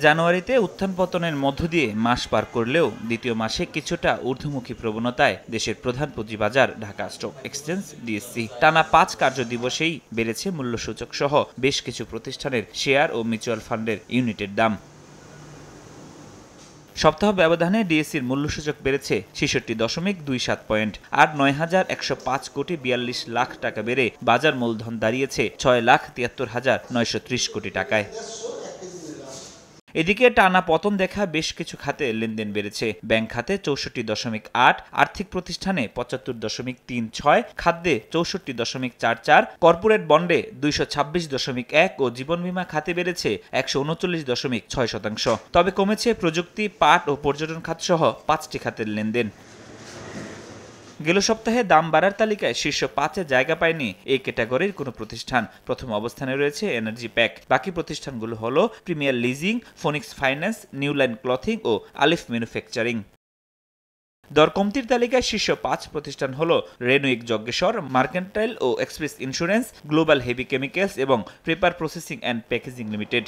জানুয়ারিতে উত্থান পতনের মধ্য দিয়ে মাস পার করলেও দ্বিতীয় মাসে কিছুটা ঊর্ধ্বমুখী প্রবণতায় দেশের প্রধান পুঁজিবাজার ঢাকা স্টক এক্সচেঞ্জ ডিএসসি। টানা ৫ কার্যদিবসেই বেড়েছে মূল্যসূচক সহ বেশ কিছু প্রতিষ্ঠানের শেয়ার ও মিউচুয়াল ফান্ডের ইউনিটের দাম। সপ্তাহ ব্যবধানে ডিএসসির মূল্যসূচক বেড়েছে ৬৬.২৭ পয়েন্ট, আর ৯,১০৫ কোটি ৪২ লাখ টাকা বেড়ে বাজার মূলধন দাঁড়িয়েছে ৬,৭৩,৯৩০ কোটি টাকায়। এদিকে টানা পতন দেখা বেশ কিছু খাতে লেনদেন বেড়েছে। ব্যাংক খাতে ৬৪.৮, আর্থিক প্রতিষ্ঠানে ৭৫.৩৬, খাদ্যে ৬৪.৪৪, কর্পোরেট বন্ডে ২২৬.১ ও জীবন বীমা খাতে বেড়েছে ১৩৯.৬%। তবে কমেছে প্রযুক্তি, পাট ও পর্যটন খাতসহ ৫টি খাতের লেনদেন। গেল সপ্তাহে দাম বাড়ার তালিকায় শীর্ষ ৫-এ জায়গা পায়নি এই ক্যাটাগরির কোনো প্রতিষ্ঠান। প্রথম অবস্থানে রয়েছে এনার্জি প্যাক। বাকি প্রতিষ্ঠানগুলো হলো premier leasing, Phoenix finance, new line clothing ও আলিফ ম্যানুফ্যাকচারিং। দর কমতির তালিকায় শীর্ষ ৫ প্রতিষ্ঠান হলো রেনুইক যজ্ঞেশ্বর, মার্কেন্টাইল ও express insurance, global heavy chemicals এবং paper processing and packaging limited.